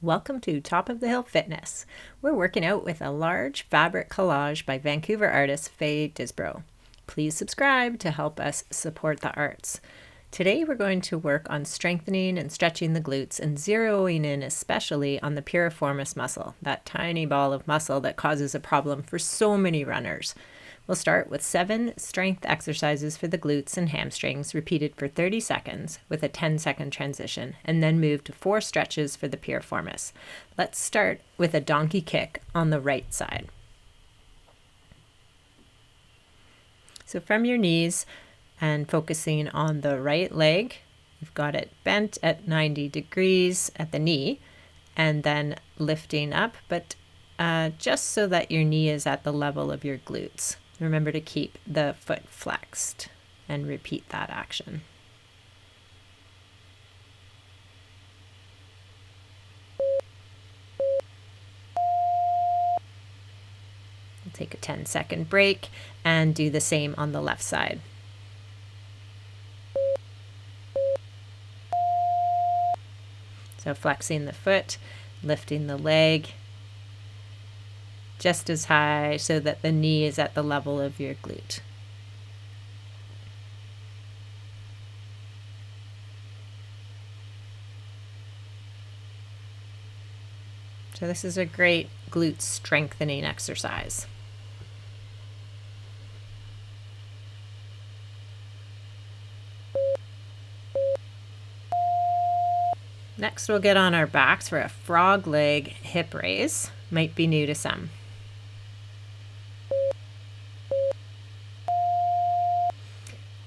Welcome to Top of the Hill Fitness. We're working out with a large fabric collage by Vancouver artist Faye Disbrow. Please subscribe to help us support the arts. Today we're going to work on strengthening and stretching the glutes and zeroing in especially on the piriformis muscle, that tiny ball of muscle that causes a problem for so many runners. We'll start with 7 strength exercises for the glutes and hamstrings repeated for 30 seconds with a 10-second transition, and then move to 4 stretches for the piriformis. Let's start with a donkey kick on the right side. So from your knees and focusing on the right leg, you've got it bent at 90 degrees at the knee, and then lifting up, but just so that your knee is at the level of your glutes. Remember to keep the foot flexed and repeat that action. We'll take a 10-second break and do the same on the left side. So flexing the foot, lifting the leg just as high so that the knee is at the level of your glute. So this is a great glute strengthening exercise. Next, we'll get on our backs for a frog leg hip raise. Might be new to some.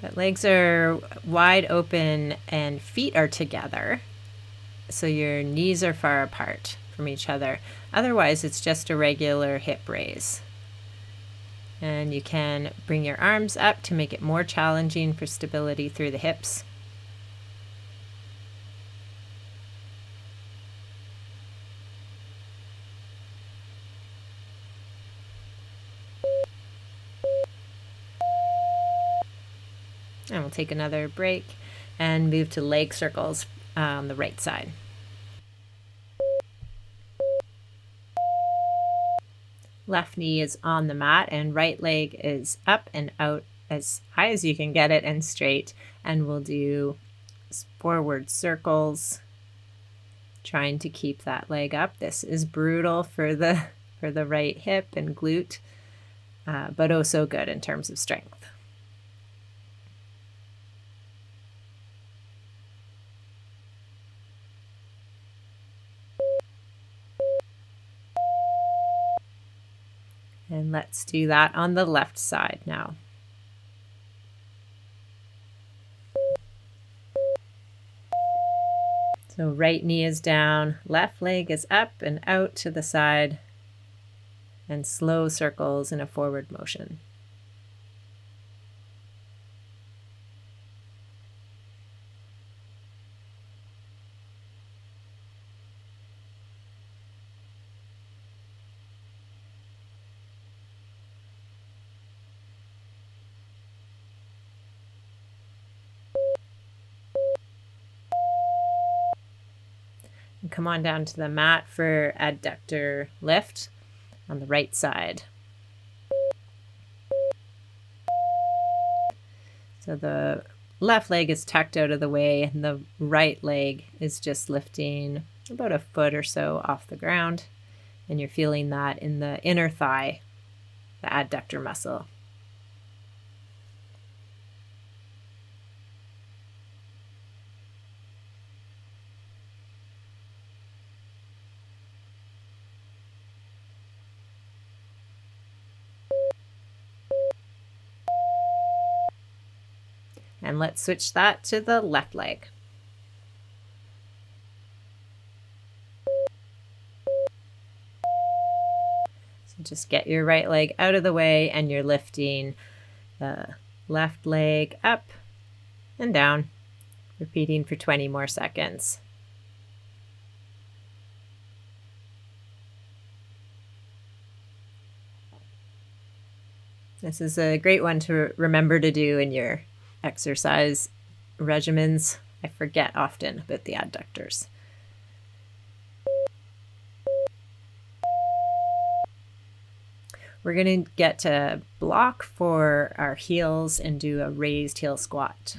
But legs are wide open and feet are together, so your knees are far apart from each other. Otherwise, it's just a regular hip raise. And you can bring your arms up to make it more challenging for stability through the hips. And we'll take another break and move to leg circles on the right side. Left knee is on the mat and right leg is up and out as high as you can get it and straight. And we'll do forward circles, trying to keep that leg up. This is brutal for the right hip and glute, but oh so good in terms of strength. And let's do that on the left side now. So right knee is down, left leg is up and out to the side, and slow circles in a forward motion. And come on down to the mat for adductor lift on the right side. So the left leg is tucked out of the way and the right leg is just lifting about a foot or so off the ground. And you're feeling that in the inner thigh, the adductor muscle. And let's switch that to the left leg. So just get your right leg out of the way and you're lifting the left leg up and down, repeating for 20 more seconds. This is a great one to remember to do in your exercise regimens. I forget often about the adductors. We're going to get a block for our heels and do a raised heel squat.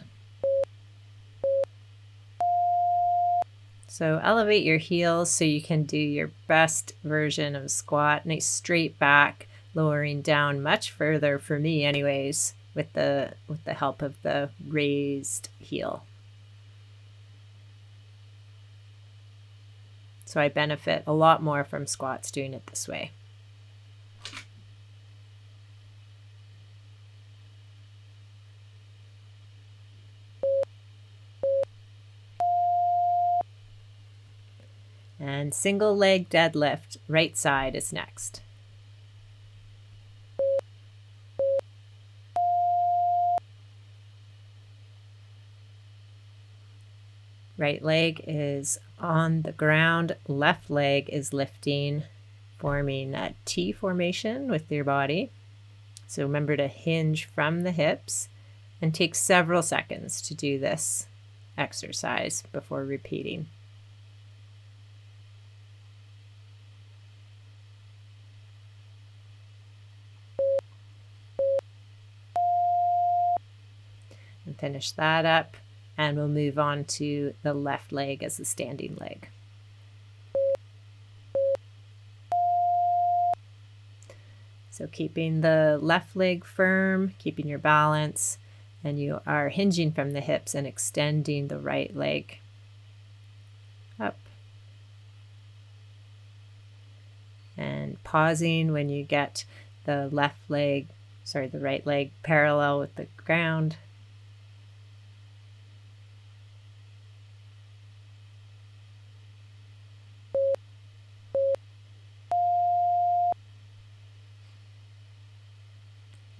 So elevate your heels so you can do your best version of squat. Nice straight back, lowering down much further for me anyways, with the help of the raised heel. So I benefit a lot more from squats doing it this way. And single leg deadlift, right side is next. Right leg is on the ground, left leg is lifting, forming a T formation with your body. So remember to hinge from the hips and take several seconds to do this exercise before repeating. And finish that up, and we'll move on to the left leg as the standing leg. So keeping the left leg firm, keeping your balance, and you are hinging from the hips and extending the right leg up. And pausing when you get the the right leg parallel with the ground.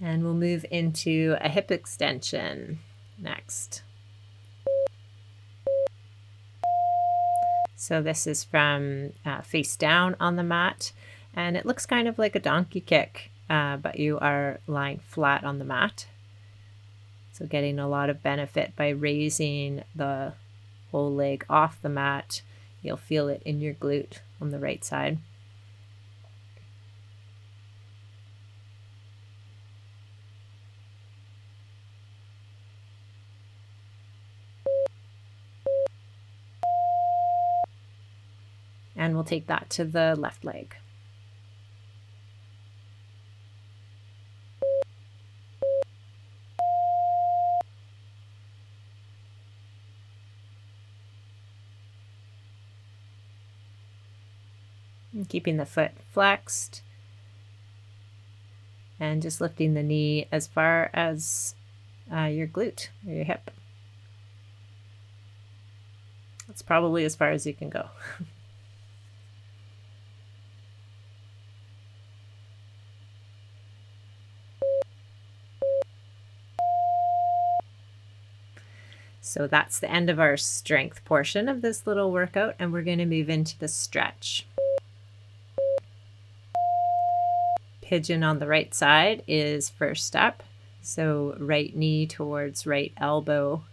And we'll move into a hip extension next. So this is from face down on the mat, and it looks kind of like a donkey kick, but you are lying flat on the mat. So getting a lot of benefit by raising the whole leg off the mat. You'll feel it in your glute on the right side. And we'll take that to the left leg. And keeping the foot flexed. And just lifting the knee as far as your glute or your hip. That's probably as far as you can go. So that's the end of our strength portion of this little workout, and we're going to move into the stretch. Pigeon on the right side is first up. So right knee towards right elbow,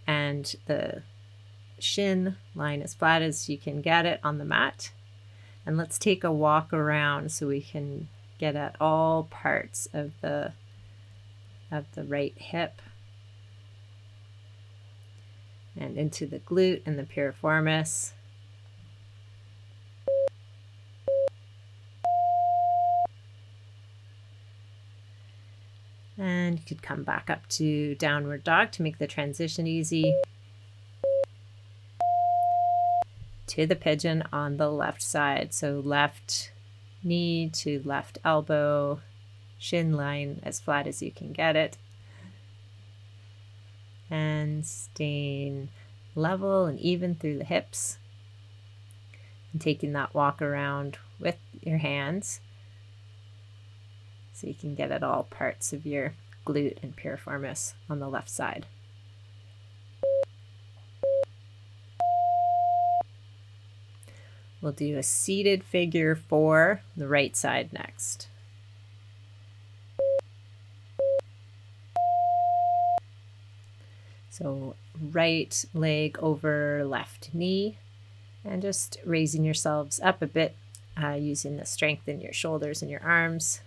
and the shin lying as flat as you can get it on the mat. And let's take a walk around so we can get at all parts of the right hip. And into the glute and the piriformis. And you could come back up to downward dog to make the transition easy. To the pigeon on the left side. So left knee to left elbow, shin line as flat as you can get it. And staying level and even through the hips. And taking that walk around with your hands so you can get at all parts of your glute and piriformis on the left side. We'll do a seated figure for the right side next. So right leg over left knee, and just raising yourselves up a bit using the strength in your shoulders and your arms.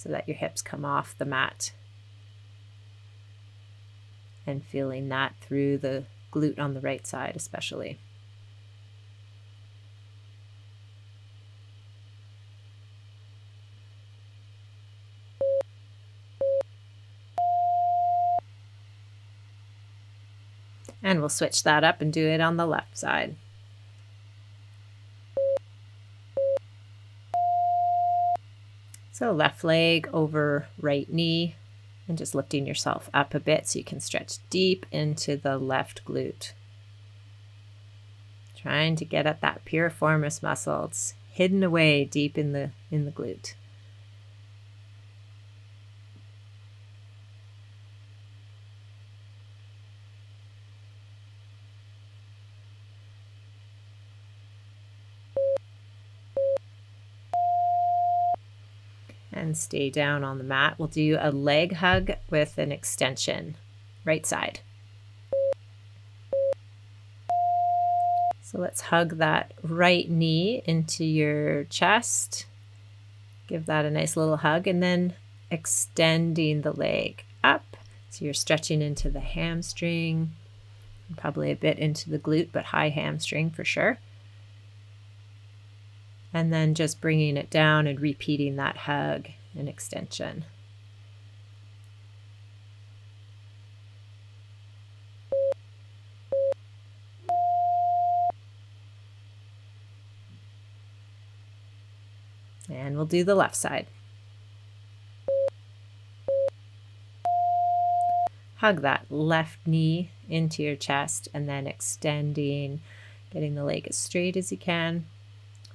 so that your hips come off the mat. And feeling that through the glute on the right side especially. And we'll switch that up and do it on the left side. So left leg over right knee, and just lifting yourself up a bit so you can stretch deep into the left glute. Trying to get at that piriformis muscle. It's hidden away deep in the glute. And stay down on the mat. We'll do a leg hug with an extension, right side. So let's hug that right knee into your chest. Give that a nice little hug, and then extending the leg up. So you're stretching into the hamstring, probably a bit into the glute, but high hamstring for sure. And then just bringing it down and repeating that hug and extension. And we'll do the left side. Hug that left knee into your chest and then extending, getting the leg as straight as you can,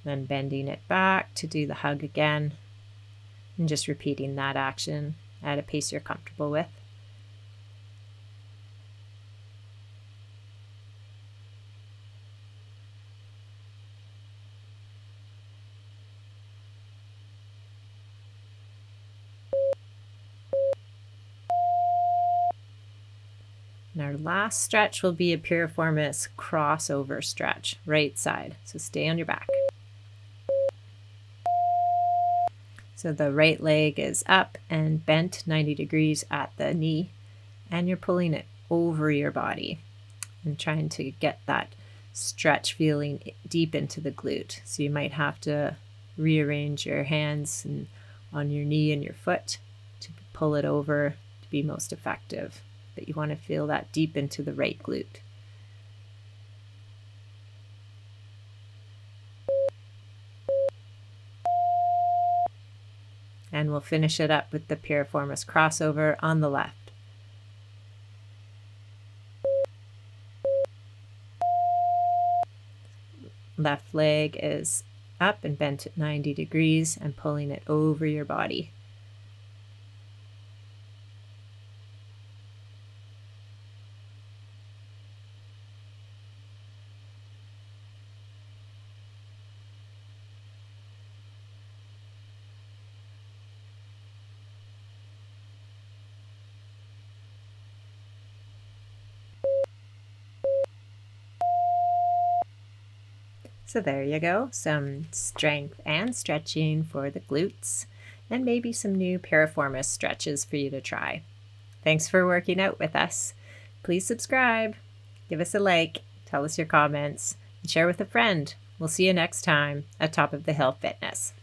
then bending it back to do the hug again, and just repeating that action at a pace you're comfortable with. And our last stretch will be a piriformis crossover stretch, right side. So stay on your back. So the right leg is up and bent 90 degrees at the knee, and you're pulling it over your body and trying to get that stretch feeling deep into the glute. So you might have to rearrange your hands and on your knee and your foot to pull it over to be most effective. But you want to feel that deep into the right glute. And we'll finish it up with the piriformis crossover on the left. Left leg is up and bent at 90 degrees and pulling it over your body. So there you go, some strength and stretching for the glutes, and maybe some new piriformis stretches for you to try. Thanks for working out with us. Please subscribe, give us a like, tell us your comments, and share with a friend. We'll see you next time at Top of the Hill Fitness.